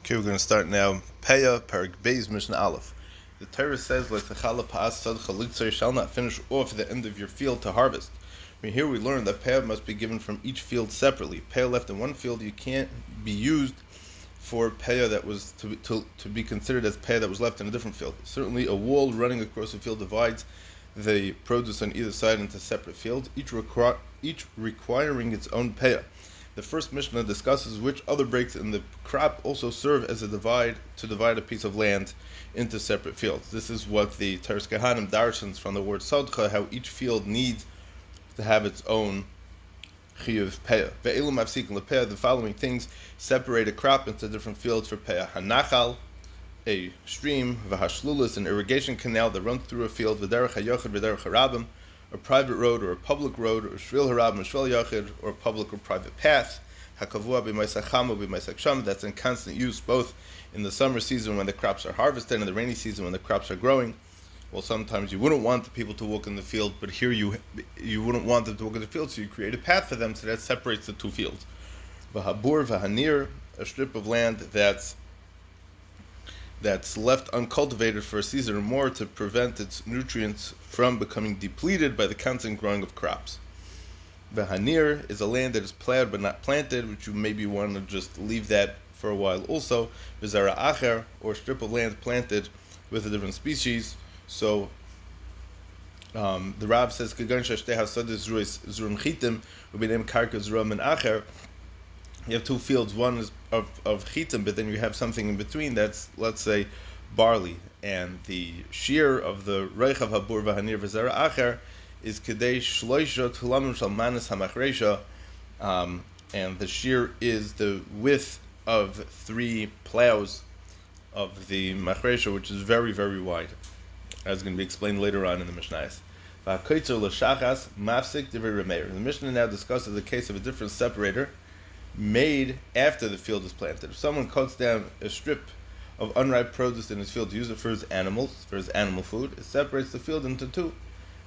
Okay, we're going to start now. Peah, Parak Beis, Mishnah Aleph. The Torah says, "Le'tzachala pa'as tzadcha litzor," shall not finish off the end of your field to harvest. Here we learn that peah must be given from each field separately. Peah left in one field, you can't be used for peah that was to be considered as peah that was left in a different field. Certainly, a wall running across a field divides the produce on either side into separate fields, each requiring its own peah. The first Mishnah discusses which other breaks in the crop also serve as a divide to divide a piece of land into separate fields. This is what the Teres Kehanim darshans from the word Sodcha, how each field needs to have its own chiyuv peah. Ve'elu mafsikin lepeah, the following things separate a crop into different fields for peah. Hanachal, a stream, v'hashlulas, an irrigation canal that runs through a field, v'derech hayochid, v'derech harabim, a private road or a public road, or shvil harabim, shvil yochid, or a public or private path. Hakavua b'maisach chama b'maisach sham, that's in constant use both in the summer season when the crops are harvested and in the rainy season when the crops are growing. Well, sometimes you wouldn't want the people to walk in the field, but here you wouldn't want them to walk in the field, so you create a path for them, so that separates the two fields. V'habur v'hanir, a strip of land that's left uncultivated for a season or more to prevent its nutrients from becoming depleted by the constant growing of crops. The hanir is a land that is plowed but not planted, which you maybe want to just leave that for a while also. V'zara acher, or a strip of land planted with a different species. So the Rav says, "Kagan shashtei hasadis zurim chitim, u'b'neim karka zuram and acher." You have two fields, one is of chitim, but then you have something in between that's, let's say, barley. And the shear of the Reichav Habur V'Hanir V'Zara Acher is Kedei Shloisha Tulamim Shal Manis HaMachresha, and the shear is the width of 3 plows of the Machresha, which is very, very wide, as is going to be explained later on in the Mishnayos. V'Hakoitzer L'Shachas Mafsik Divrei Rameir. The Mishnah now discusses the case of a different separator made after the field is planted. If someone cuts down a strip of unripe produce in his field to use it for his animals, for his animal food, it separates the field into two.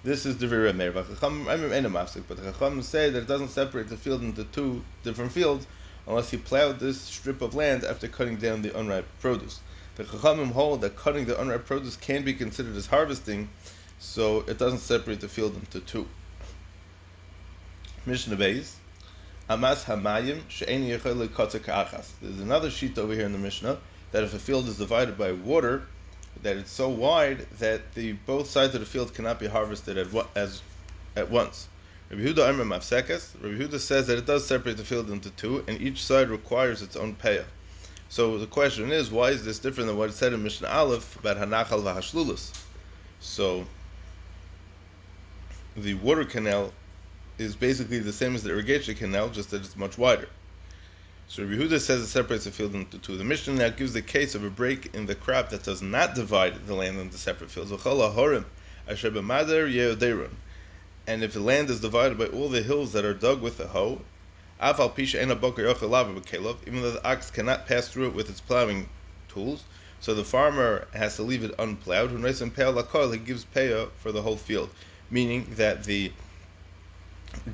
This is the Divrei Rameir. But the Chacham say that it doesn't separate the field into two different fields unless he plowed this strip of land after cutting down the unripe produce. The Chachamim hold that cutting the unripe produce can be considered as harvesting, so it doesn't separate the field into two. Mishnah Beis. Amas hamayim she'eni yechol lekatzer ka'achas. There's another sheet over here in the Mishnah that if a field is divided by water, that it's so wide that the both sides of the field cannot be harvested at once. Rabbi Yehuda Omer mafsekas. Rabbi Yehuda says that it does separate the field into two, and each side requires its own peah. So the question is, why is this different than what it said in Mishnah Aleph about hanachal v'hashlulas? So the water canal is basically the same as the irrigation canal, just that it's much wider. So Rabbi Yehuda says it separates the field into two. The Mishnah now gives the case of a break in the crop that does not divide the land into separate fields. And if the land is divided by all the hills that are dug with a hoe, even though the ox cannot pass through it with its plowing tools, so the farmer has to leave it unplowed. He gives peah for the whole field, meaning that the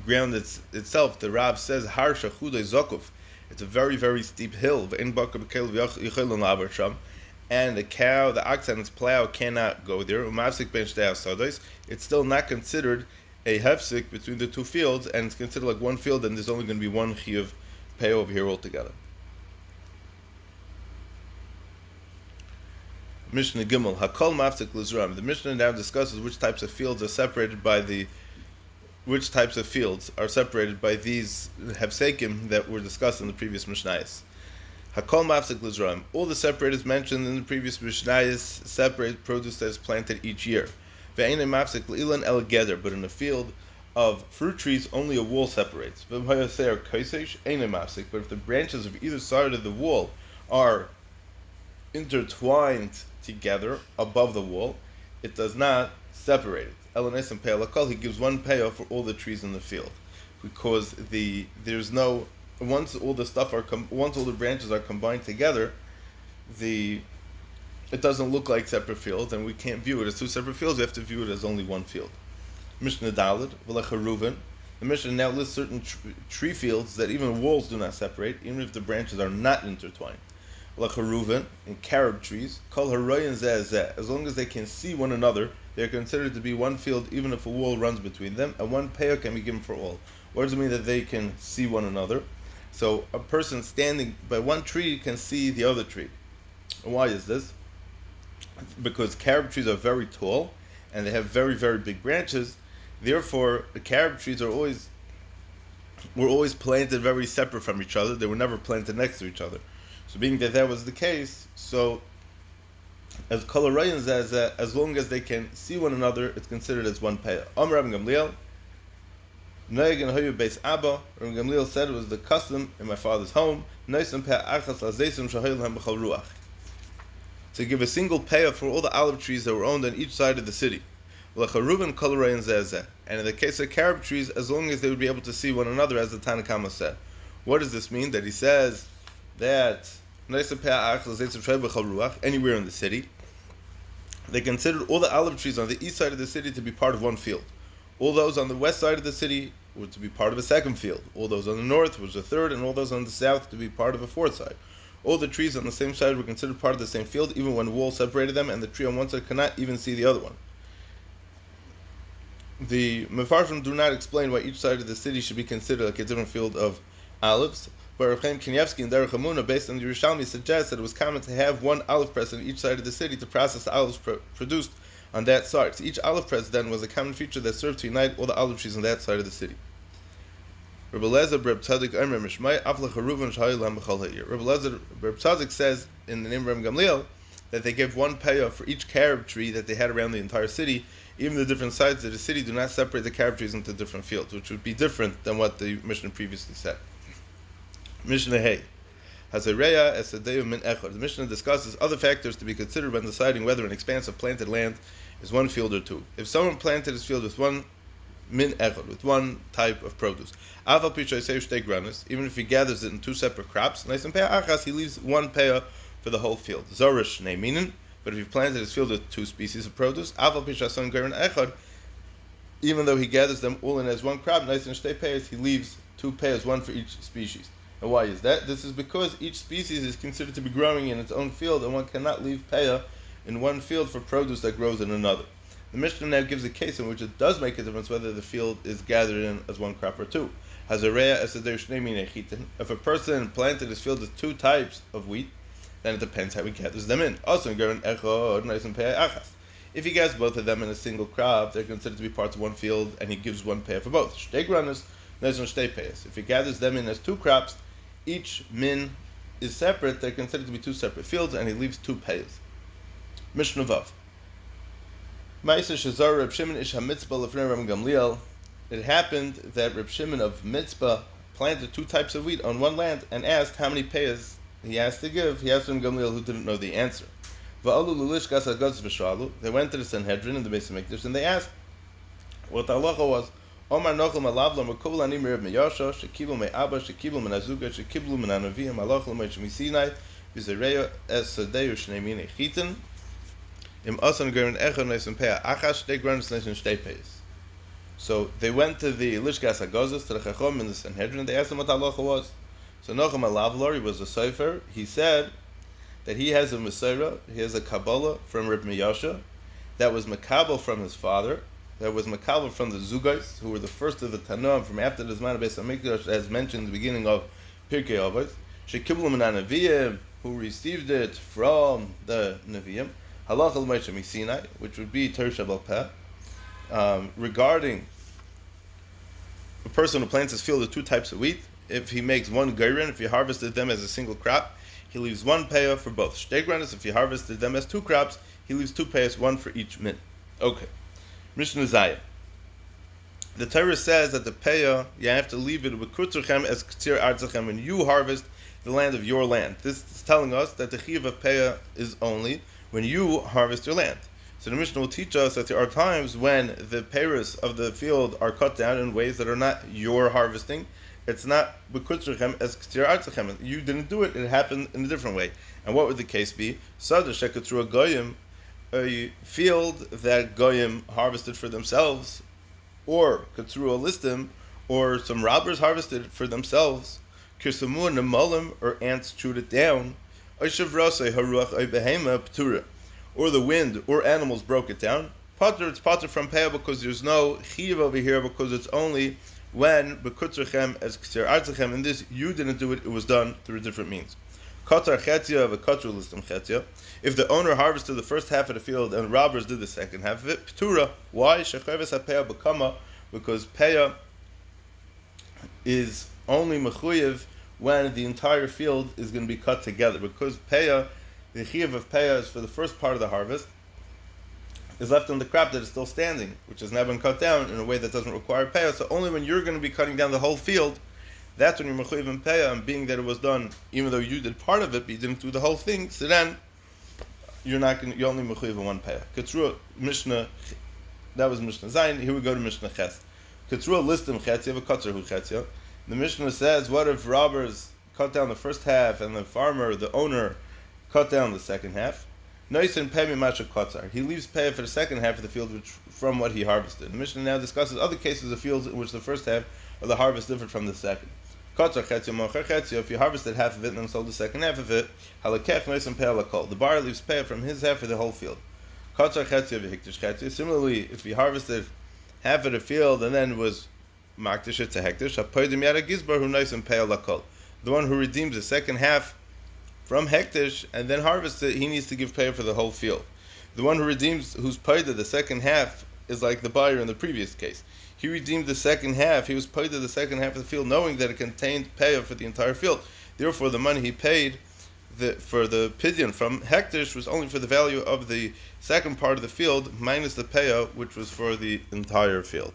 ground itself, the Rav says, Har Shachudei Zokov, it's a very, very steep hill, and the cow, the ox and its plow cannot go there. It's still not considered a hefsik between the two fields, and it's considered like one field, and there's only going to be one chiyuv pay over here altogether. Mishnah Gimel, Hakol Mafsik Lizram. The Mishnah now discusses which types of fields are separated by these hefsekim that were discussed in the previous Mishnayos. Hakol Mafsik Lizram. All the separators mentioned in the previous Mishnayos separate produce that is planted each year. Ve'ene Mafsik Lilan El Geder, but in a field of fruit trees, only a wall separates. But if the branches of either side of the wall are intertwined together above the wall, it does not separate it. Elanes and Pe'alakal, he gives one payoff for all the trees in the field, because once all the branches are combined together, it doesn't look like separate fields, and we can't view it as two separate fields. We have to view it as only one field. Mishnah Daled, V'lecharuven. The Mishnah now lists certain tree fields that even walls do not separate, even if the branches are not intertwined. Lacharuven, and carob trees, Kol Haroyan Zeh, as long as they can see one another, they are considered to be one field even if a wall runs between them, and one payah can be given for all. What does it mean that they can see one another? So a person standing by one tree can see the other tree. And why is this? Because carob trees are very tall, and they have very, very big branches. Therefore, the carob trees were always planted very separate from each other. They were never planted next to each other. So being that was the case, so as Kol Haroyan Zeh, as long as they can see one another, it's considered as one payah. Amar Rabbi Gamliel, Noeg and Hoyu Beis Abba, Rabbi Gamliel said it was the custom in my father's home, to give a single payah for all the olive trees that were owned on each side of the city. And in the case of carob trees, as long as they would be able to see one another, as the Tanna Kama said. What does this mean? That he says that anywhere in the city, they considered all the olive trees on the east side of the city to be part of one field. All those on the west side of the city were to be part of a second field. All those on the north was a third, and all those on the south to be part of a fourth side. All the trees on the same side were considered part of the same field, even when the wall separated them, and the tree on one side could not even see the other one. The Mefarshim do not explain why each side of the city should be considered like a different field of olives. But Reb Chaim Kanievsky and Derech Hamuna, based on the Yerushalmi, suggests that it was common to have one olive press on each side of the city to process the olives produced on that side. So each olive press then was a common feature that served to unite all the olive trees on that side of the city. Reb Eliezer Reb Tzadik Omer Mishmai Aflach Haruvan Shahil Lam B'chol Ha'ir. Reb Eliezer Reb Tzadik says in the name of Reb Gamliel that they gave one payah for each carob tree that they had around the entire city. Even the different sides of the city do not separate the carob trees into different fields, which would be different than what the Mishnah previously said. Mishnah Hey. Hazareya Esadeyu Min Echad. The Mishnah discusses other factors to be considered when deciding whether an expanse of planted land is one field or two. If someone planted his field with one min echad, with one type of produce, even if he gathers it in two separate crops, he leaves one payah for the whole field. Zorish ne'minin. But if he planted his field with two species of produce, even though he gathers them all in as one crop, he leaves two payahs, one for each species. And why is that? This is because each species is considered to be growing in its own field, and one cannot leave payah in one field for produce that grows in another. The Mishnah now gives a case in which it does make a difference whether the field is gathered in as one crop or two. If a person planted his field with two types of wheat, then it depends how he gathers them in. Also, if he gathers both of them in a single crop, they're considered to be parts of one field, and he gives one payah for both. If he gathers them in as two crops, each min is separate, they're considered to be two separate fields, and he leaves two payahs. Mishnah Vav. It happened that Reb Shimon of Mitzpah planted two types of wheat on one land and asked how many payahs he asked to give. He asked Reb Gamliel, who didn't know the answer. They went to the Sanhedrin in the Beis Hamikdash and they asked what the halacha was. Omar Nochel Malavla Makul Ani Reb Meyasha Shekibul Me Abba Shekibul Men Azuga Shekibul Men Anavim Malach L'Mei Shemisinai Vizareya Es Sadeu Shnei Mine Chitin Im Asan Gerin Echad Neisen Peah Achash Shtei Granos Neisen Shtei Peahs. So they went to the Lishkas Hagazos, to the Chacham in the Sanhedrin, and they asked him what the halacha was. So Nochel Malavla, he was a Sefer, he said that he has a Mesorah, he has a Kabbalah from Reb Meyasha that was Makabel from his father, that was Makabel from the Zugais, who were the first of the Tanoim from after the Zman of Beis Hamikdash, as mentioned in the beginning of Pirkei Avos. Shekiblu Min HaNeviim, who received it from the Neviim. Halacha L'Moshe Misinai, which would be Torah Shebal Peh, regarding a person who plants his field with two types of wheat. If he makes one geirin, if he harvested them as a single crop, he leaves one payah for both. Shtei granos, if he harvested them as two crops, he leaves two payahs, one for each min. Okay. Mishnah Zayah. The Torah says that the payah, you have to leave it with kutzurchem as k'tzir artzachem when you harvest the land of your land. This is telling us that the chiyuv of payah is only when you harvest your land. So the Mishnah will teach us that there are times when the peiros of the field are cut down in ways that are not your harvesting. It's not b'kutzurchem as k'tzir artzachem. You didn't do it; it happened in a different way. And what would the case be? Sadar shekatzru goyim, a field that goyim harvested for themselves, or katzru listim, or some robbers harvested for themselves. Kirsamu nemolim, or ants chewed it down. or the wind or animals broke it down. Pater, it's pater from payah because there's no chiv over here, because it's only when bekutzerchem as k'ser artzechem, and this you didn't do it; it was done through different means. Katar chetzia v'katru listam chetzia. If the owner harvested the first half of the field and robbers did the second half of it, ptura. Why? Shecheves hapayah b'kama, because payah is only mechuyev when the entire field is going to be cut together. Because payah, the chiv of payah is for the first part of the harvest, is left on the crop that is still standing, which has now been cut down in a way that doesn't require payah. So only when you're going to be cutting down the whole field, that's when you're mechuyev in payah. And being that it was done, even though you did part of it, but you didn't do the whole thing, so then you're only mechuyev in one payah. Ketzrua Mishnah, that was Mishnah Zayin. Here we go to Mishnah Ches. Ketzrua listim chetzia v'katzer hu chetzia. The Mishnah says, what if robbers cut down the first half and the farmer, the owner, cut down the second half? He leaves payah for the second half of the field from what he harvested. The Mishnah now discusses other cases of fields in which the first half of the harvest differed from the second. If you harvested half of it and then sold the second half of it, the buyer leaves payah from his half of the whole field. Similarly, if he harvested half of the field and then was makdish it to hektish, the one who redeems the second half from hektish and then harvests it, he needs to give payah for the whole field. The one who redeems, who's paid the second half, is like the buyer in the previous case. He redeemed the second half. He was paid the second half of the field, knowing that it contained payah for the entire field. Therefore, the money he paid for the pidyon from hektish was only for the value of the second part of the field, minus the payah, which was for the entire field.